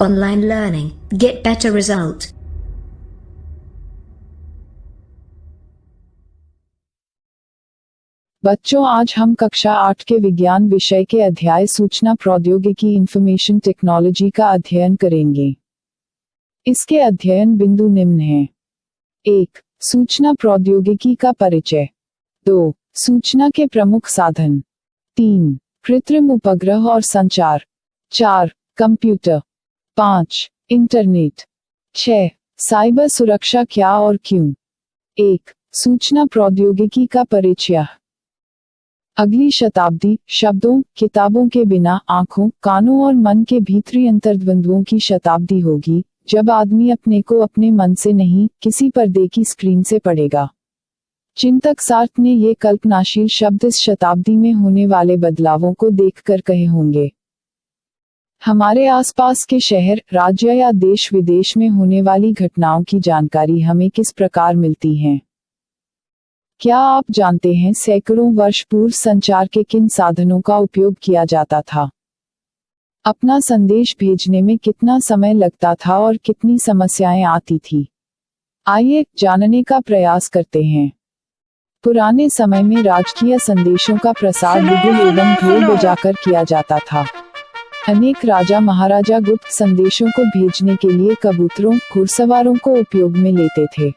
Online learning, get better result. बच्चों, आज हम कक्षा 8 के विज्ञान विषय के अध्याय सूचना प्रौद्योगिकी इंफॉर्मेशन टेक्नोलॉजी का अध्ययन करेंगे। इसके अध्ययन बिंदु निम्न हैं। 1. सूचना प्रौद्योगिकी का परिचय। 2. सूचना के प्रमुख साधन। 3. कृत्रिम उपग्रह और संचार। 4. कंप्यूटर। 5. इंटरनेट। 6. साइबर सुरक्षा क्या और क्यों। 1. सूचना प्रौद्योगिकी का परिचय। अगली शताब्दी शब्दों, किताबों के बिना आंखों, कानों और मन के भीतरी अंतर्द्वंद्वों की शताब्दी होगी, जब आदमी अपने को अपने मन से नहीं, किसी पर्दे की स्क्रीन से पढ़ेगा। चिंतक सार्थ ने ये कल्पनाशील शब्द इस शताब्दी में होने वाले बदलावों को देखकर कहे होंगे। हमारे आसपास के शहर, राज्य या देश विदेश में होने वाली घटनाओं की जानकारी हमें किस प्रकार मिलती है? क्या आप जानते हैं सैकड़ों वर्ष पूर्व संचार के किन साधनों का उपयोग किया जाता था? अपना संदेश भेजने में कितना समय लगता था और कितनी समस्याएं आती थी? आइए जानने का प्रयास करते हैं। पुराने समय में राजकीय संदेशों का प्रसार बिगुल एवं ढोल बजाकर किया जाता था। अनेक राजा महाराजा गुप्त संदेशों को भेजने के लिए कबूतरों, घुड़सवारों को उपयोग में लेते थे।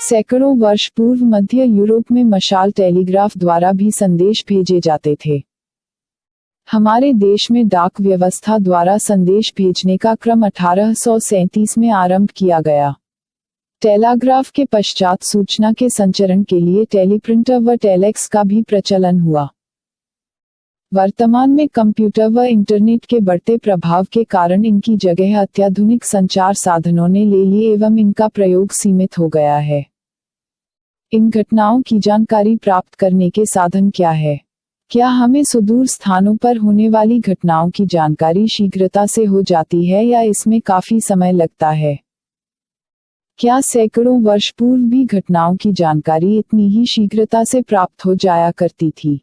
सैकड़ों वर्ष पूर्व मध्य यूरोप में मशाल टेलीग्राफ द्वारा भी संदेश भेजे जाते थे। हमारे देश में डाक व्यवस्था द्वारा संदेश भेजने का क्रम 1837 में आरंभ किया गया। टेलीग्राफ के पश्चात सूचना के संचरण के लिए टेलीप्रिंटर व टेलेक्स का भी प्रचलन हुआ। वर्तमान में कंप्यूटर व इंटरनेट के बढ़ते प्रभाव के कारण इनकी जगह अत्याधुनिक संचार साधनों ने ले ली एवं इनका प्रयोग सीमित हो गया है। इन घटनाओं की जानकारी प्राप्त करने के साधन क्या है? क्या हमें सुदूर स्थानों पर होने वाली घटनाओं की जानकारी शीघ्रता से हो जाती है या इसमें काफी समय लगता है? क्या सैकड़ों वर्ष पूर्व भी घटनाओं की जानकारी इतनी ही शीघ्रता से प्राप्त हो जाया करती थी?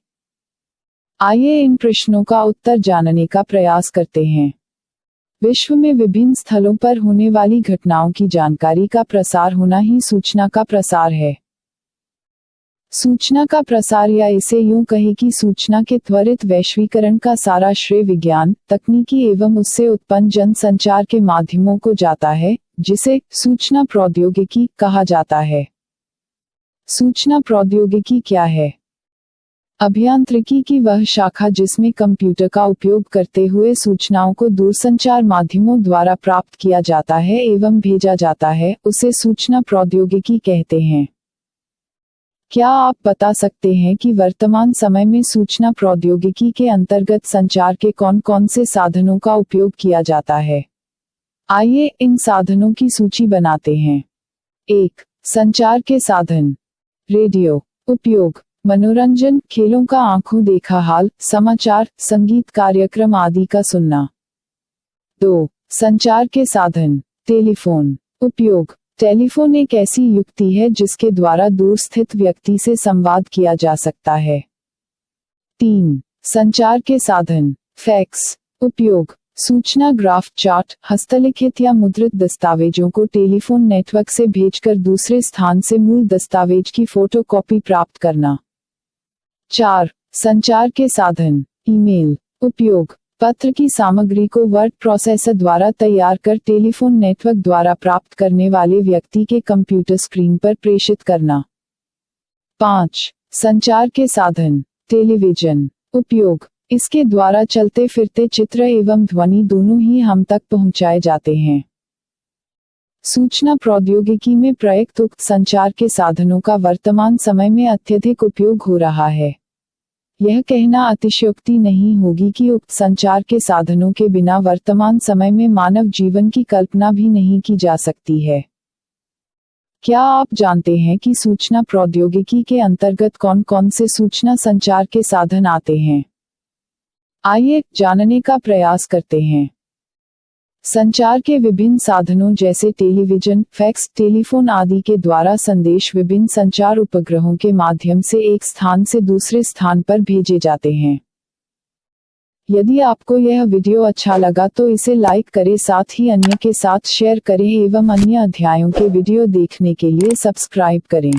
आइए इन प्रश्नों का उत्तर जानने का प्रयास करते हैं। विश्व में विभिन्न स्थलों पर होने वाली घटनाओं की जानकारी का प्रसार होना ही सूचना का प्रसार है। सूचना का प्रसार, या इसे यूं कहें कि सूचना के त्वरित वैश्वीकरण का सारा श्रेय विज्ञान, तकनीकी एवं उससे उत्पन्न जन संचार के माध्यमों को जाता है, जिसे सूचना प्रौद्योगिकी कहा जाता है। सूचना प्रौद्योगिकी क्या है? अभियांत्रिकी की वह शाखा जिसमें कंप्यूटर का उपयोग करते हुए सूचनाओं को दूरसंचार माध्यमों द्वारा प्राप्त किया जाता है एवं भेजा जाता है, उसे सूचना प्रौद्योगिकी कहते हैं। क्या आप बता सकते हैं कि वर्तमान समय में सूचना प्रौद्योगिकी के अंतर्गत संचार के कौन-कौन से साधनों का उपयोग किया जाता है? आइए इन साधनों की सूची बनाते हैं। 1. संचार के साधन। रेडियो उपयोग, मनोरंजन, खेलों का आंखों देखा हाल, समाचार, संगीत कार्यक्रम आदि का सुनना। 2. संचार के साधन। टेलीफोन उपयोग, टेलीफोन एक ऐसी युक्ति है जिसके द्वारा दूर स्थित व्यक्ति से संवाद किया जा सकता है। 3. संचार के साधन। फैक्स उपयोग, सूचना, ग्राफ, चार्ट, हस्तलिखित या मुद्रित दस्तावेजों को टेलीफोन नेटवर्क से भेजकर दूसरे स्थान से मूल दस्तावेज की फोटोकॉपी प्राप्त करना। 4. संचार के साधन। ईमेल उपयोग, पत्र की सामग्री को वर्ड प्रोसेसर द्वारा तैयार कर टेलीफोन नेटवर्क द्वारा प्राप्त करने वाले व्यक्ति के कंप्यूटर स्क्रीन पर प्रेषित करना। 5. संचार के साधन। टेलीविजन उपयोग, इसके द्वारा चलते फिरते चित्र एवं ध्वनि दोनों ही हम तक पहुंचाए जाते हैं। सूचना प्रौद्योगिकी में प्रयुक्त उक्त संचार के साधनों का वर्तमान समय में अत्यधिक उपयोग हो रहा है। यह कहना अतिशयोक्ति नहीं होगी कि उक्त संचार के साधनों के बिना वर्तमान समय में मानव जीवन की कल्पना भी नहीं की जा सकती है। क्या आप जानते हैं कि सूचना प्रौद्योगिकी के अंतर्गत कौन-कौन से सूचना संचार के साधन आते हैं? आइए जानने का प्रयास करते हैं। संचार के विभिन्न साधनों जैसे टेलीविजन, फैक्स, टेलीफोन आदि के द्वारा संदेश विभिन्न संचार उपग्रहों के माध्यम से एक स्थान से दूसरे स्थान पर भेजे जाते हैं। यदि आपको यह वीडियो अच्छा लगा तो इसे लाइक करें, साथ ही अन्य के साथ शेयर करें एवं अन्य अध्यायों के वीडियो देखने के लिए सब्सक्राइब करें।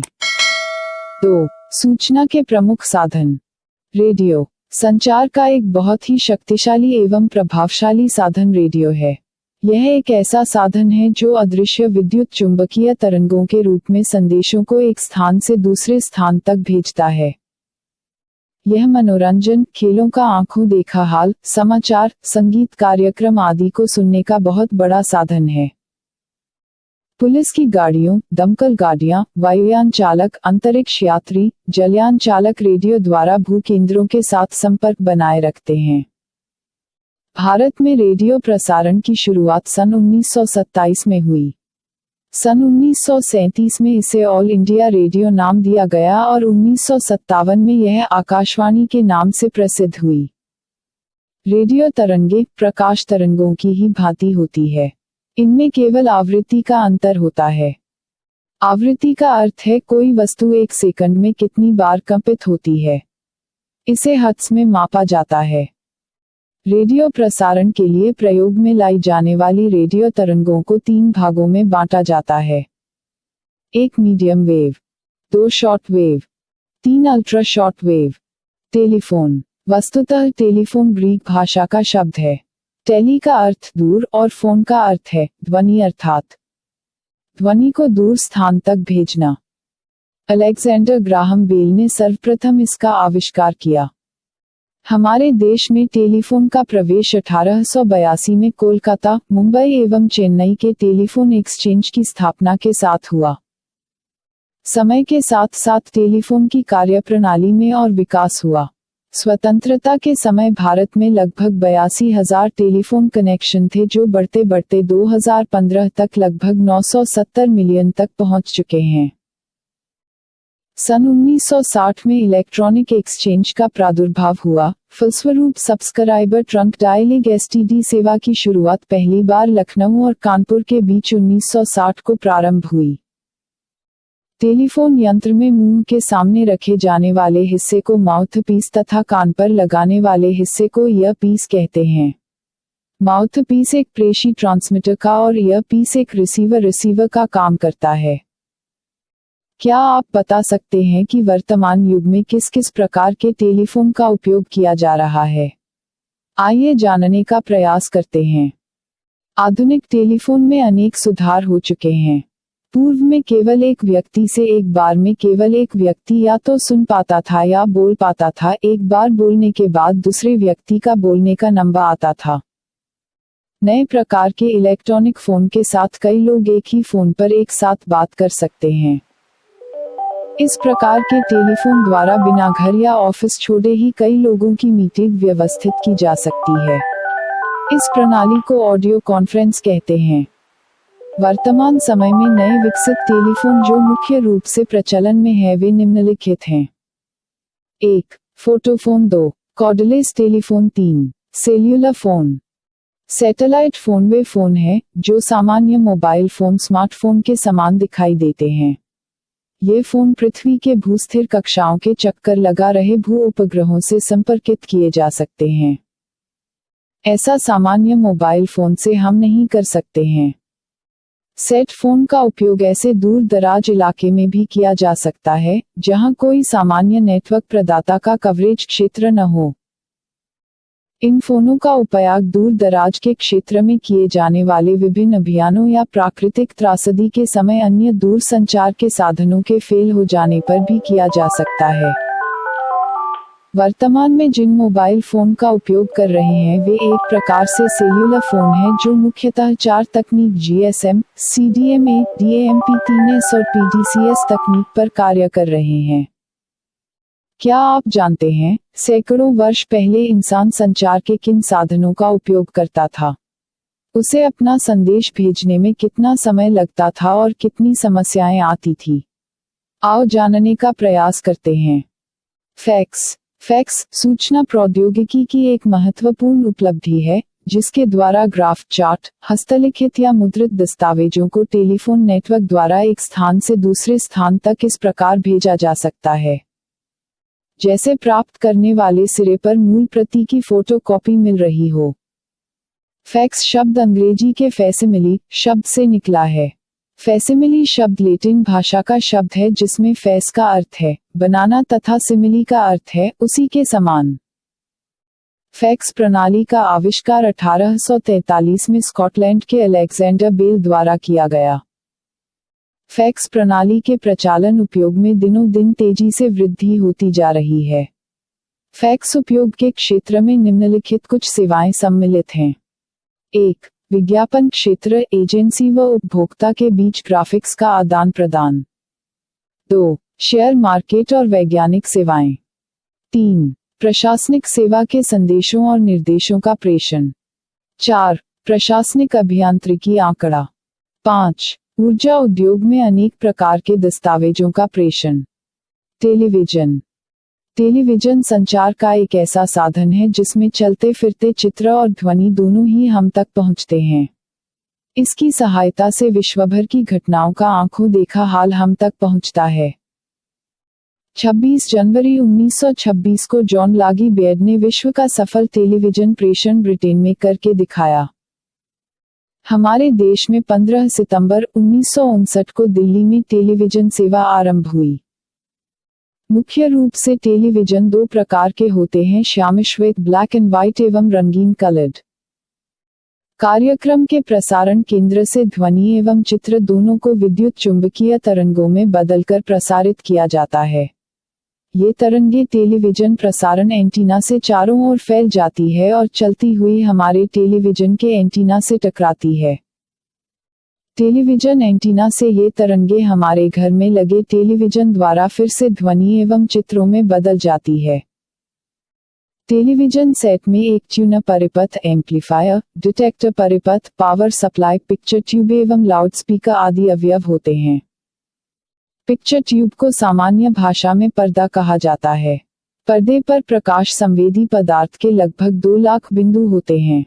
2. सूचना के प्रमुख साधन। रेडियो संचार का एक बहुत ही शक्तिशाली एवं प्रभावशाली साधन रेडियो है। यह एक ऐसा साधन है जो अदृश्य विद्युत चुंबकीय तरंगों के रूप में संदेशों को एक स्थान से दूसरे स्थान तक भेजता है। यह मनोरंजन, खेलों का आंखों देखा हाल, समाचार, संगीत कार्यक्रम आदि को सुनने का बहुत बड़ा साधन है। पुलिस की गाड़ियों, दमकल गाड़ियां, वायुयान चालक, अंतरिक्ष यात्री, जलयान चालक रेडियो द्वारा भू केंद्रों के साथ संपर्क बनाए रखते हैं। भारत में रेडियो प्रसारण की शुरुआत सन 1927 में हुई। सन 1937 में इसे ऑल इंडिया रेडियो नाम दिया गया और 1957 में यह आकाशवाणी के नाम से प्रसिद्ध हुई। रेडियो तरंगे प्रकाश तरंगों की ही भांति होती है। इनमें केवल आवृत्ति का अंतर होता है। आवृत्ति का अर्थ है कोई वस्तु एक सेकंड में कितनी बार कंपित होती है। इसे हर्ट्ज में मापा जाता है। रेडियो प्रसारण के लिए प्रयोग में लाई जाने वाली रेडियो तरंगों को 3 भागों में बांटा जाता है। 1 medium wave, 2 short wave, 3 ultra short wave. Telephone. वस्तुतः टेलीफोन ग्रीक भाषा का शब्द है। टेली का अर्थ दूर और फोन का अर्थ है ध्वनि, अर्थात ध्वनि को दूर स्थान तक भेजना। अलेक्जेंडर ग्राहम बेल ने सर्वप्रथम इसका आविष्कार किया। हमारे देश में टेलीफोन का प्रवेश 1882 में कोलकाता, मुंबई एवं चेन्नई के टेलीफोन एक्सचेंज की स्थापना के साथ हुआ। समय के साथ साथ टेलीफोन की कार्यप्रणाली में और विकास हुआ। स्वतंत्रता के समय भारत में लगभग 82,000 टेलीफोन कनेक्शन थे, जो बढ़ते बढ़ते 2015 तक लगभग 970 मिलियन तक पहुंच चुके हैं। सन 1960 में इलेक्ट्रॉनिक एक्सचेंज का प्रादुर्भाव हुआ। फलस्वरूप सब्सक्राइबर ट्रंक डायलिंग एसटीडी सेवा की शुरुआत पहली बार लखनऊ और कानपुर के बीच 1960 को प्रारंभ हुई। टेलीफोन यंत्र में मुंह के सामने रखे जाने वाले हिस्से को माउथपीस तथा कान पर लगाने वाले हिस्से को ईयरपीस कहते हैं। माउथपीस एक प्रेषी ट्रांसमीटर का और ईयरपीस एक रिसीवर का काम करता है। क्या आप बता सकते हैं कि वर्तमान युग में किस किस प्रकार के टेलीफोन का उपयोग किया जा रहा है? आइए जानने का प्रयास करते हैं। आधुनिक टेलीफोन में अनेक सुधार हो चुके हैं। पूर्व में केवल एक व्यक्ति से एक बार में केवल एक व्यक्ति या तो सुन पाता था या बोल पाता था। एक बार बोलने के बाद दूसरे व्यक्ति का बोलने का नंबर आता था। नए प्रकार के इलेक्ट्रॉनिक फोन के साथ कई लोग एक ही फोन पर एक साथ बात कर सकते हैं। इस प्रकार के टेलीफोन द्वारा बिना घर या ऑफिस छोड़े ही कई लोगों की मीटिंग व्यवस्थित की जा सकती है। इस प्रणाली को ऑडियो कॉन्फ्रेंस कहते हैं। वर्तमान समय में नए विकसित टेलीफोन जो मुख्य रूप से प्रचलन में है वे निम्नलिखित हैं। 1. Photophone. 2. Cordless telephone. 3. Cellular phone. Satellite phone वे फोन है जो सामान्य मोबाइल फोन स्मार्टफोन के समान दिखाई देते हैं। ये फोन पृथ्वी के भूस्थिर कक्षाओं के चक्कर लगा रहे भू उपग्रहों से संपर्कित किए जा सकते हैं। ऐसा सामान्य मोबाइल फोन से हम नहीं कर सकते हैं। सेट फोन का उपयोग ऐसे दूर दराज इलाके में भी किया जा सकता है जहां कोई सामान्य नेटवर्क प्रदाता का कवरेज क्षेत्र न हो। इन फोनों का उपयोग दूर दराज के क्षेत्र में किए जाने वाले विभिन्न अभियानों या प्राकृतिक त्रासदी के समय अन्य दूर संचार के साधनों के फेल हो जाने पर भी किया जा सकता है। वर्तमान में जिन मोबाइल फोन का उपयोग कर रहे हैं वे एक प्रकार से सेल्यूलर फोन हैं जो मुख्यतः 4 तकनीक GSM, CDMA, DAMP-3S और PDCS तकनीक पर कार्य कर रहे हैं। क्या आप जानते हैं सैकड़ों वर्ष पहले इंसान संचार के किन साधनों का उपयोग करता था? उसे अपना संदेश भेजने में कितना समय लगता था और कितनी समस्याएं आती थी? आओ जानने का प्रयास करते हैं। फैक्स सूचना प्रौद्योगिकी की एक महत्वपूर्ण उपलब्धि है जिसके द्वारा ग्राफ, चार्ट, हस्तलिखित या मुद्रित दस्तावेजों को टेलीफोन नेटवर्क द्वारा एक स्थान से दूसरे स्थान तक इस प्रकार भेजा जा सकता है। जैसे प्राप्त करने वाले सिरे पर मूल प्रति की फोटोकॉपी मिल रही हो। फैक्स शब्द अंग्रेजी के फैसिमिली शब्द से निकला है। फैसिमिली शब्द लैटिन भाषा का शब्द है जिसमें फैस का अर्थ है बनाना तथा सिमिली का अर्थ है उसी के समान। फैक्स प्रणाली का आविष्कार 1843 में स्कॉटलैंड के अलेक्जेंडर बेल द्वारा किया गया। फैक्स प्रणाली के प्रचालन उपयोग में दिनों दिन तेजी से वृद्धि होती जा रही है। फैक्स उपयोग के क्षेत्र में निम्नलिखित कुछ सेवाएं सम्मिलित हैं। 1. विज्ञापन क्षेत्र, एजेंसी व उपभोक्ता के बीच ग्राफिक्स का आदान प्रदान। 2. शेयर मार्केट और वैज्ञानिक सेवाएं। 3. प्रशासनिक सेवा के संदेशों और निर्देशों का प्रेषण। 4. प्रशासनिक अभियांत्रिकी आंकड़ा। 5. ऊर्जा उद्योग में अनेक प्रकार के दस्तावेजों का प्रेषण। टेलीविजन। टेलीविजन संचार का एक ऐसा साधन है जिसमें चलते फिरते चित्र और ध्वनि दोनों ही हम तक पहुंचते हैं। इसकी सहायता से विश्वभर की घटनाओं का आंखों देखा हाल हम तक पहुंचता है। 26 जनवरी 1926 को जॉन लागी बेयर्ड ने विश्व का सफल टेलीविजन प्रेषण ब्रिटेन में करके दिखाया। हमारे देश में 15 सितंबर 1959 को दिल्ली में टेलीविजन सेवा आरंभ हुई। मुख्य रूप से टेलीविजन दो प्रकार के होते हैं, श्यामश्वेत ब्लैक एंड व्हाइट एवं रंगीन कलर्ड। कार्यक्रम के प्रसारण केंद्र से ध्वनि एवं चित्र दोनों को विद्युत चुंबकीय तरंगों में बदलकर प्रसारित किया जाता है। ये तरंगे टेलीविजन प्रसारण एंटीना से चारों ओर फैल जाती है और चलती हुई हमारे टेलीविजन के एंटीना से टकराती है। टेलीविजन एंटीना से ये तरंगे हमारे घर में लगे टेलीविजन द्वारा फिर से ध्वनि एवं चित्रों में बदल जाती है। टेलीविजन सेट में एक ट्यूनर परिपथ, एम्पलीफायर, डिटेक्टर परिपथ, पावर सप्लाई, पिक्चर ट्यूब एवं लाउडस्पीकर आदि अवयव होते हैं। पिक्चर ट्यूब को सामान्य भाषा में पर्दा कहा जाता है। पर्दे पर प्रकाश संवेदी पदार्थ के लगभग 2 लाख बिंदु होते हैं।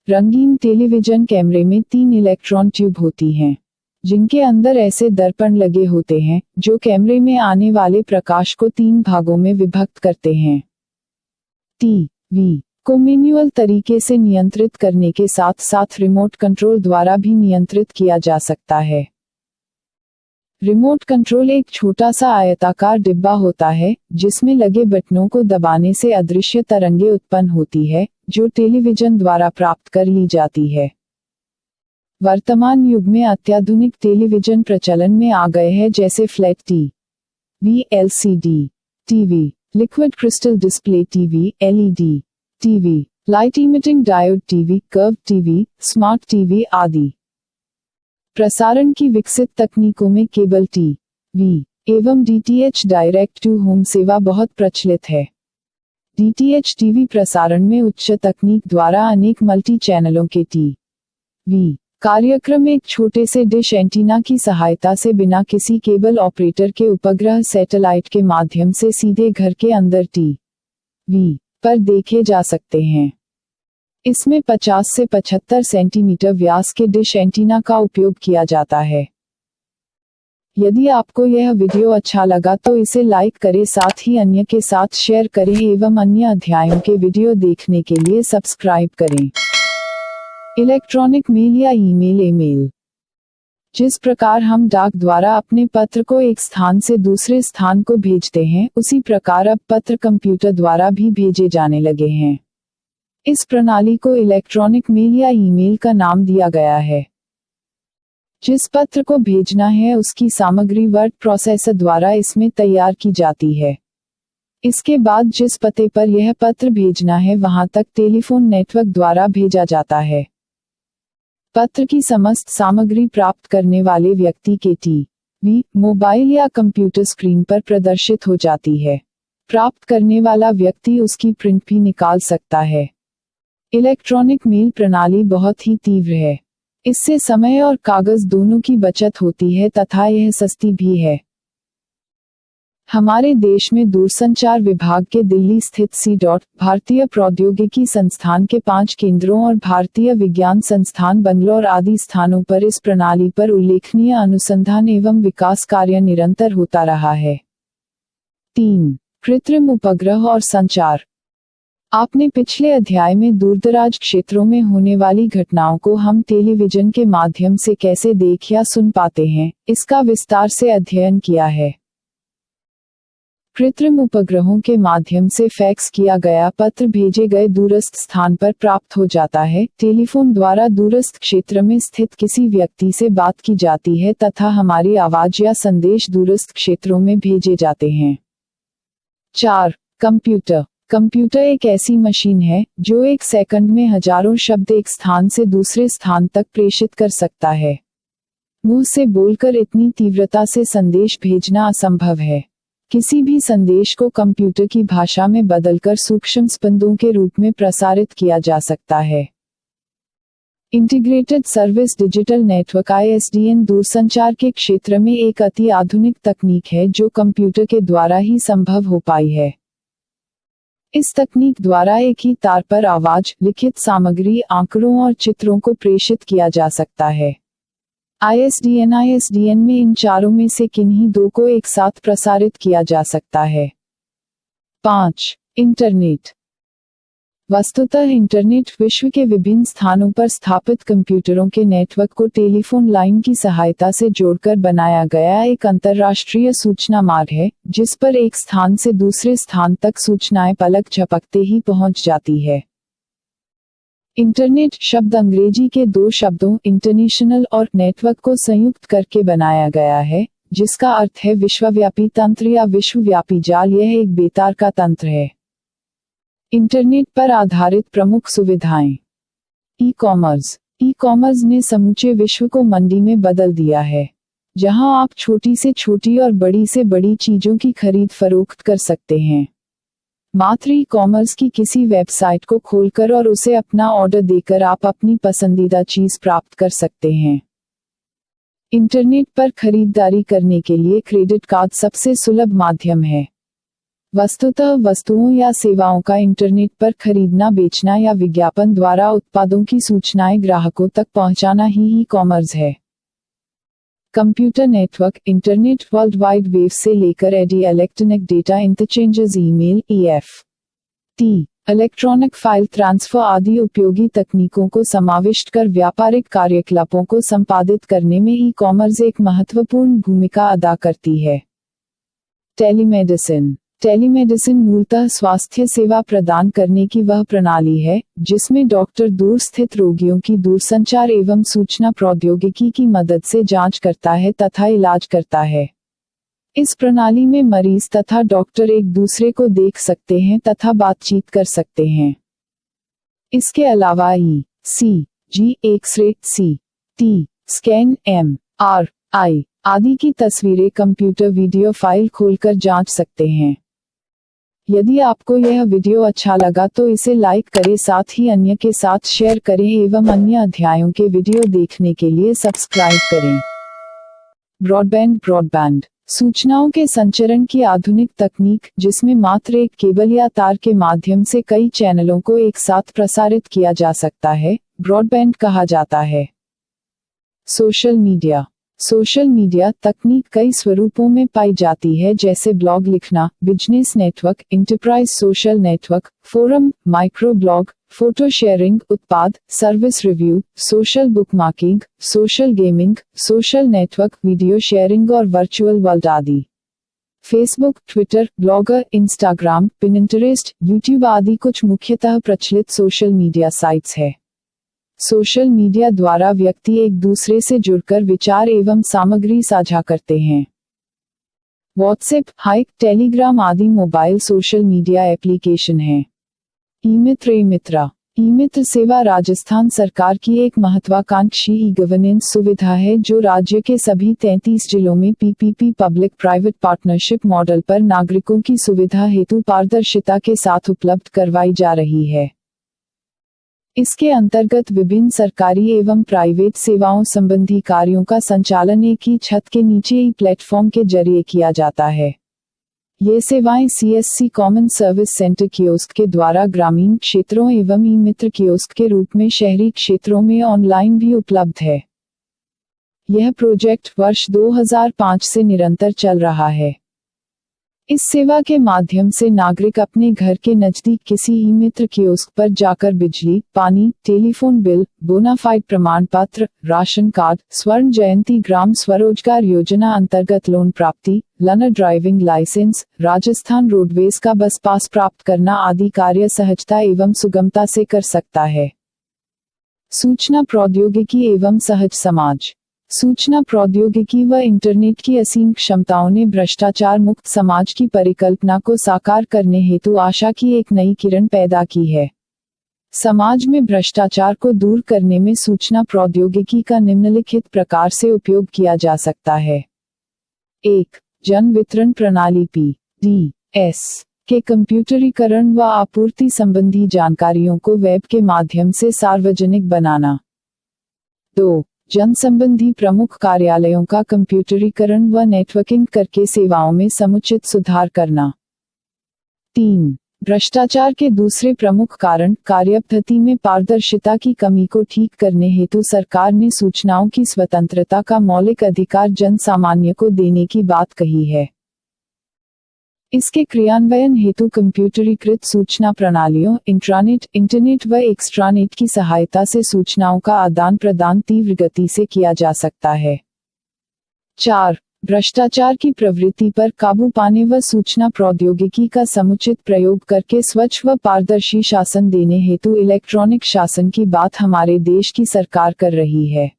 रंगीन टेलीविजन कैमरे में 3 इलेक्ट्रॉन ट्यूब होती हैं, जिनके अंदर ऐसे दर्पण लगे होते हैं जो कैमरे में आने वाले प्रकाश को 3 भागों में विभक्त करते हैं। टीवी को मैन्युअल तरीके से नियंत्रित करने के साथ साथ रिमोट कंट्रोल द्वारा भी नियंत्रित किया जा सकता है। रिमोट कंट्रोल एक छोटा सा आयताकार डिब्बा होता है जिसमें लगे बटनों को दबाने से अदृश्य तरंगे उत्पन्न होती है जो टेलीविजन द्वारा प्राप्त कर ली जाती है। वर्तमान युग में अत्याधुनिक टेलीविजन प्रचलन में आ गए हैं जैसे flat TV, LCD TV, liquid crystal display TV, LED TV, light emitting diode TV, curve TV, smart TV आदि। प्रसारण की विकसित तकनीकों में केबल टीवी एवं डीटीएच डायरेक्ट टू होम सेवा बहुत प्रचलित है। डीटीएच टीवी प्रसारण में उच्च तकनीक द्वारा अनेक मल्टी चैनलों के टीवी कार्यक्रम एक छोटे से डिश एंटीना की सहायता से बिना किसी केबल ऑपरेटर के उपग्रह सैटेलाइट के माध्यम से सीधे घर के अंदर टीवी पर देखे जा सकते हैं। इसमें 50 से 75 सेंटीमीटर व्यास के डिश एंटीना का उपयोग किया जाता है। यदि आपको यह वीडियो अच्छा लगा तो इसे लाइक करें, साथ ही अन्य के साथ शेयर करें एवं अन्य अध्यायों के वीडियो देखने के लिए सब्सक्राइब करें। इलेक्ट्रॉनिक मेल या ईमेल। जिस प्रकार हम डाक द्वारा अपने पत्र को एक स्थान से दूसरे स्थान को भेजते हैं, उसी प्रकार अब पत्र कंप्यूटर द्वारा भी भेजे जाने लगे हैं। इस प्रणाली को इलेक्ट्रॉनिक मेल या ईमेल का नाम दिया गया है। जिस पत्र को भेजना है उसकी सामग्री वर्ड प्रोसेसर द्वारा इसमें तैयार की जाती है। इसके बाद जिस पते पर यह पत्र भेजना है वहां तक टेलीफोन नेटवर्क द्वारा भेजा जाता है। पत्र की समस्त सामग्री प्राप्त करने वाले व्यक्ति के टीवी, मोबाइल या कंप्यूटर स्क्रीन पर प्रदर्शित हो जाती है। प्राप्त करने वाला व्यक्ति उसकी प्रिंट भी निकाल सकता है। इलेक्ट्रॉनिक मेल प्रणाली बहुत ही तीव्र है। इससे समय और कागज दोनों की बचत होती है तथा यह सस्ती भी है। हमारे देश में दूरसंचार विभाग के दिल्ली स्थित भारतीय प्रौद्योगिकी संस्थान के 5 केंद्रों और भारतीय विज्ञान संस्थान बंगलौर आदि स्थानों पर इस प्रणाली पर उल्लेखनीय अनुसंधान एवं विकास कार्य निरंतर होता रहा है। 3. कृत्रिम उपग्रह और संचार। आपने पिछले अध्याय में दूरदराज क्षेत्रों में होने वाली घटनाओं को हम टेलीविजन के माध्यम से कैसे देख या सुन पाते हैं, इसका विस्तार से अध्ययन किया है। कृत्रिम उपग्रहों के माध्यम से फैक्स किया गया पत्र भेजे गए दूरस्थ स्थान पर प्राप्त हो जाता है। टेलीफोन द्वारा दूरस्थ क्षेत्र में स्थित किसी व्यक्ति से बात की जाती है तथा हमारी आवाज या संदेश दूरस्थ क्षेत्रों में भेजे जाते हैं। 4. कंप्यूटर। कंप्यूटर एक ऐसी मशीन है जो एक सेकंड में हजारों शब्द एक स्थान से दूसरे स्थान तक प्रेषित कर सकता है। मुंह से बोलकर इतनी तीव्रता से संदेश भेजना असंभव है। किसी भी संदेश को कंप्यूटर की भाषा में बदलकर सूक्ष्म स्पंदों के रूप में प्रसारित किया जा सकता है। Integrated service digital network (ISDN) दूरसंचार के क्षेत्र में एक अति आधुनिक तकनीक है जो कंप्यूटर के द्वारा ही संभव हो पाई है। इस तकनीक द्वारा एक ही तार पर आवाज, लिखित सामग्री, आंकड़ों और चित्रों को प्रेषित किया जा सकता है। ISDN में इन चारों में से किन्हीं दो को एक साथ प्रसारित किया जा सकता है। 5. इंटरनेट। वस्तुतः इंटरनेट विश्व के विभिन्न स्थानों पर स्थापित कंप्यूटरों के नेटवर्क को टेलीफोन लाइन की सहायता से जोड़कर बनाया गया एक अंतर्राष्ट्रीय सूचना मार्ग है, जिस पर एक स्थान से दूसरे स्थान तक सूचनाएं पलक झपकते ही पहुंच जाती है। इंटरनेट शब्द अंग्रेजी के दो शब्दों इंटरनेशनल और नेटवर्क को संयुक्त करके बनाया गया है, जिसका अर्थ है विश्वव्यापी तंत्र या विश्वव्यापी जाल। यह एक बेतार का तंत्र है। इंटरनेट पर आधारित प्रमुख सुविधाएं। ई-कॉमर्स। ई-कॉमर्स ने समूचे विश्व को मंडी में बदल दिया है, जहां आप छोटी से छोटी और बड़ी से बड़ी चीजों की खरीद फरोख्त कर सकते हैं। मात्र ई-कॉमर्स की किसी वेबसाइट को खोलकर और उसे अपना ऑर्डर देकर आप अपनी पसंदीदा चीज प्राप्त कर सकते हैं। इंटरनेट पर खरीदारी करने के लिए क्रेडिट कार्ड सबसे सुलभ माध्यम है। वस्तुतः वस्तुओं या सेवाओं का इंटरनेट पर खरीदना, बेचना या विज्ञापन द्वारा उत्पादों की सूचनाएं ग्राहकों तक पहुंचाना ही ई-कॉमर्स है। Computer network. Internet world wide web से लेकर electronic data interchanges, email, EFT, electronic file transfer आदि उपयोगी तकनीकों को समाविष्ट कर व्यापारिक कार्यकलापों को संपादित करने में ई-कॉमर्स एक महत्वपूर्ण भूमिका अदा करती है। टेलीमेडिसिन। टेलीमेडिसिन मूलतः स्वास्थ्य सेवा प्रदान करने की वह प्रणाली है जिसमें डॉक्टर दूर स्थित रोगियों की दूरसंचार एवं सूचना प्रौद्योगिकी की मदद से जांच करता है तथा इलाज करता है। इस प्रणाली में मरीज तथा डॉक्टर एक दूसरे को देख सकते हैं तथा बातचीत कर सकते हैं। इसके अलावा ECG, x-ray, CT scan, MRI आदि की तस्वीरें कंप्यूटर वीडियो फाइल खोलकर जांच सकते हैं। यदि आपको यह वीडियो अच्छा लगा तो इसे लाइक करें, साथ ही अन्य के साथ शेयर करें एवं अन्य अध्यायों के वीडियो देखने के लिए सब्सक्राइब करें। ब्रॉडबैंड सूचनाओं के संचरण की आधुनिक तकनीक जिसमें मात्र एक केबल या तार के माध्यम से कई चैनलों को एक साथ प्रसारित किया जा सकता है, ब्रॉडबैंड कहा जाता है। सोशल मीडिया तकनीक कई स्वरूपों में पाई जाती है, जैसे ब्लॉग लिखना, business network, enterprise social network, forum, micro blog, photo sharing, उत्पाद service review, social bookmarking, social gaming, social network, video sharing और वर्चुअल वर्ल्ड आदि। Facebook, Twitter, Blogger, Instagram, Pinterest, YouTube आदि कुछ मुख्यतः प्रचलित सोशल मीडिया साइट्स है। Social media द्वारा व्यक्ति एक दूसरे से जुड़कर विचार एवं सामग्री साझा करते हैं। व्हाट्सएप, हाइक, टेलीग्राम आदि मोबाइल सोशल मीडिया एप्लीकेशन हैं। ई-मित्र सेवा राजस्थान सरकार की एक महत्वाकांक्षी ई-गवर्नेंस सुविधा है जो राज्य के सभी 33 जिलों में PPP public private partnership model पर नागरिकों की सुविधा हेतु पारदर्शिता के साथ उपलब्ध करवाई जा रही है। इसके अंतर्गत विभिन्न सरकारी एवं प्राइवेट सेवाओं संबंधी कार्यों का संचालन एक ही छत के नीचे ही प्लेटफॉर्म के जरिए किया जाता है। ये सेवाएं CSC common service centre kiosk के द्वारा ग्रामीण क्षेत्रों एवं ई-मित्र कियोस्क के रूप में शहरी क्षेत्रों में ऑनलाइन भी उपलब्ध है। यह प्रोजेक्ट वर्ष 2005 से निरंतर चल रहा है। इस सेवा के माध्यम से नागरिक अपने घर के नजदीक किसी ई मित्र कियोस्क पर जाकर बिजली, पानी, टेलीफोन बिल, बोनाफाइड प्रमाण पत्र, राशन कार्ड, स्वर्ण जयंती ग्राम स्वरोजगार योजना अंतर्गत लोन प्राप्ति, learner driving licence, Rajasthan roadways का बस पास प्राप्त करना आदि कार्य सहजता एवं सुगमता से कर सकता है। सूचना प्रौद्योगिकी एवं सहज समाज। सूचना प्रौद्योगिकी व इंटरनेट की असीम क्षमताओं ने भ्रष्टाचार मुक्त समाज की परिकल्पना को साकार करने हेतु आशा की एक नई किरण पैदा की है। समाज में भ्रष्टाचार को दूर करने में सूचना प्रौद्योगिकी का निम्नलिखित प्रकार से उपयोग किया जा सकता है। 1. जन वितरण प्रणाली PDS के कंप्यूटरीकरण व आपूर्ति संबंधी जानकारियों को वेब के माध्यम से सार्वजनिक बनाना। 2. जन संबंधी प्रमुख कार्यालयों का कंप्यूटरीकरण व नेटवर्किंग करके सेवाओं में समुचित सुधार करना। 3. भ्रष्टाचार के दूसरे प्रमुख कारण कार्यपद्धति में पारदर्शिता की कमी को ठीक करने हेतु सरकार ने सूचनाओं की स्वतंत्रता का मौलिक अधिकार जन सामान्य को देने की बात कही है। इसके क्रियान्वयन हेतु कंप्यूटरीकृत सूचना प्रणालियों, इंट्रानेट, इंटरनेट व एक्सट्रानेट की सहायता से सूचनाओं का आदान प्रदान तीव्र गति से किया जा सकता है। 4. भ्रष्टाचार की प्रवृत्ति पर काबू पाने व सूचना प्रौद्योगिकी का समुचित प्रयोग करके स्वच्छ व पारदर्शी शासन देने हेतु इलेक्ट्रॉनिक शासन की बात हमारे देश की सरकार कर रही है।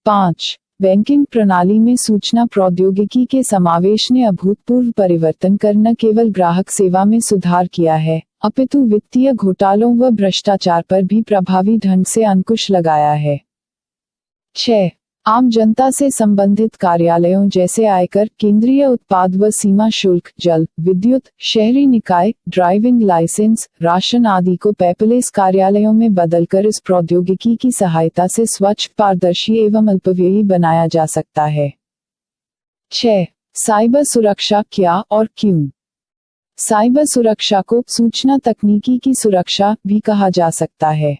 5. बैंकिंग प्रणाली में सूचना प्रौद्योगिकी के समावेश ने अभूतपूर्व परिवर्तन कर न केवल ग्राहक सेवा में सुधार किया है, अपितु वित्तीय घोटालों व भ्रष्टाचार पर भी प्रभावी ढंग से अंकुश लगाया है। 6. आम जनता से संबंधित कार्यालयों जैसे आयकर, केंद्रीय उत्पाद व सीमा शुल्क, जल, विद्युत, शहरी निकाय, ड्राइविंग लाइसेंस, राशन आदि को पेपरलेस कार्यालयों में बदलकर इस प्रौद्योगिकी की सहायता से स्वच्छ, पारदर्शी एवं अल्पव्ययी बनाया जा सकता है। 6. साइबर सुरक्षा क्या और क्यों? साइबर सुरक्षा को सूचना तकनीकी की सुरक्षा भी कहा जा सकता है।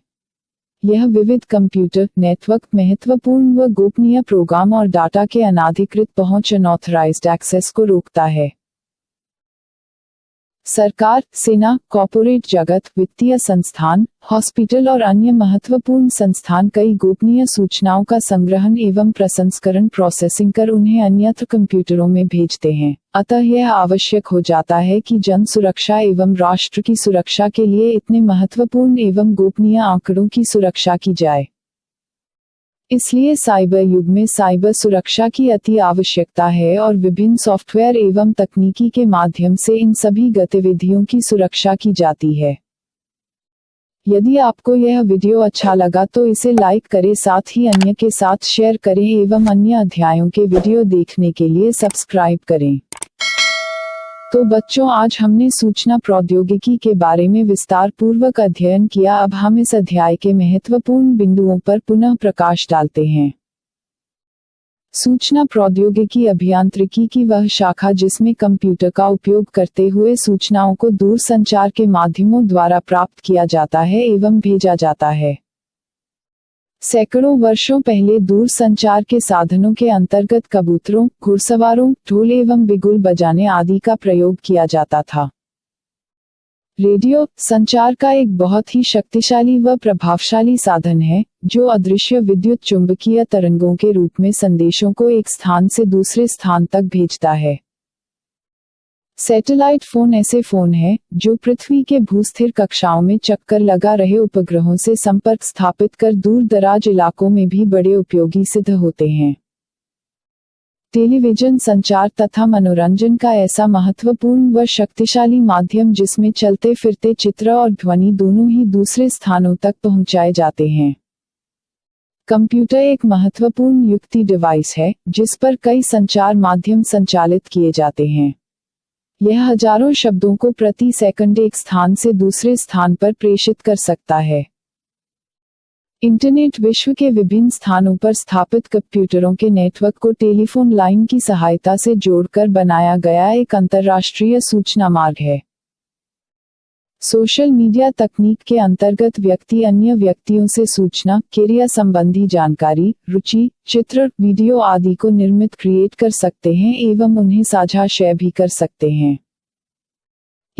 यह विविध कंप्यूटर नेटवर्क, महत्वपूर्ण व गोपनीय प्रोग्राम और डाटा के अनाधिकृत पहुंच अनऑथराइज्ड एक्सेस को रोकता है। सरकार, सेना, कॉर्पोरेट जगत, वित्तीय संस्थान, हॉस्पिटल और अन्य महत्वपूर्ण संस्थान कई गोपनीय सूचनाओं का संग्रहण एवं प्रसंस्करण प्रोसेसिंग कर उन्हें अन्यत्र कंप्यूटरों में भेजते हैं। अतः यह आवश्यक हो जाता है कि जन सुरक्षा एवं राष्ट्र की सुरक्षा के लिए इतने महत्वपूर्ण एवं गोपनीय आंकड़ों की सुरक्षा की जाए। इसलिए साइबर युग में साइबर सुरक्षा की अति आवश्यकता है और विभिन्न सॉफ्टवेयर एवं तकनीकी के माध्यम से इन सभी गतिविधियों की सुरक्षा की जाती है। यदि आपको यह वीडियो अच्छा लगा तो इसे लाइक करें, साथ ही अन्य के साथ शेयर करें एवं अन्य अध्यायों के वीडियो देखने के लिए सब्सक्राइब करें। तो बच्चों, आज हमने सूचना प्रौद्योगिकी के बारे में विस्तार पूर्वक अध्ययन किया। अब हम इस अध्याय के महत्वपूर्ण बिंदुओं पर पुनः प्रकाश डालते हैं। सूचना प्रौद्योगिकी अभियांत्रिकी की वह शाखा जिसमें कंप्यूटर का उपयोग करते हुए सूचनाओं को दूर संचार के माध्यमों द्वारा प्राप्त किया जाता है एवं भेजा जाता है। सैकड़ों वर्षों पहले दूर संचार के साधनों के अंतर्गत कबूतरों, घुड़सवारों, ढोल एवं बिगुल बजाने आदि का प्रयोग किया जाता था। रेडियो संचार का एक बहुत ही शक्तिशाली व प्रभावशाली साधन है, जो अदृश्य विद्युत चुंबकीय तरंगों के रूप में संदेशों को एक स्थान से दूसरे स्थान तक भेजता है। सैटेलाइट फोन ऐसे फोन हैं, जो पृथ्वी के भूस्थिर कक्षाओं में चक्कर लगा रहे उपग्रहों से संपर्क स्थापित कर दूर दराज इलाकों में भी बड़े उपयोगी सिद्ध होते हैं। टेलीविजन संचार तथा मनोरंजन का ऐसा महत्वपूर्ण व शक्तिशाली माध्यम जिसमें चलते फिरते चित्र और ध्वनि दोनों ही दूसरे स्थानों तक पहुंचाए जाते हैं। कंप्यूटर एक महत्वपूर्ण युक्ति डिवाइस है, जिस पर कई संचार माध्यम संचालित किए जाते हैं। यह हजारों शब्दों को प्रति सेकंड एक स्थान से दूसरे स्थान पर प्रेषित कर सकता है। इंटरनेट विश्व के विभिन्न स्थानों पर स्थापित कंप्यूटरों के नेटवर्क को टेलीफोन लाइन की सहायता से जोड़कर बनाया गया एक अंतर्राष्ट्रीय सूचना मार्ग है। सोशल मीडिया तकनीक के अंतर्गत व्यक्ति अन्य व्यक्तियों से सूचना, क्रिया संबंधी जानकारी, रुचि, चित्र, वीडियो आदि को निर्मित क्रिएट कर सकते हैं एवं उन्हें साझा शेयर भी कर सकते हैं।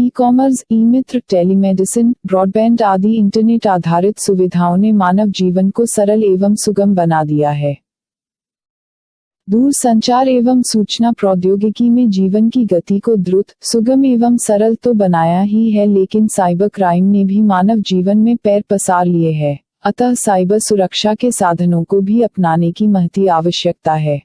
ई-कॉमर्स, ई-मित्र, टेलीमेडिसिन, ब्रॉडबैंड आदि इंटरनेट आधारित सुविधाओं ने मानव जीवन को सरल एवं सुगम बना दिया है। दूरसंचार एवं सूचना प्रौद्योगिकी में जीवन की गति को द्रुत, सुगम एवं सरल तो बनाया ही है, लेकिन साइबर क्राइम ने भी मानव जीवन में पैर पसार लिए हैं। अतः साइबर सुरक्षा के साधनों को भी अपनाने की महती आवश्यकता है।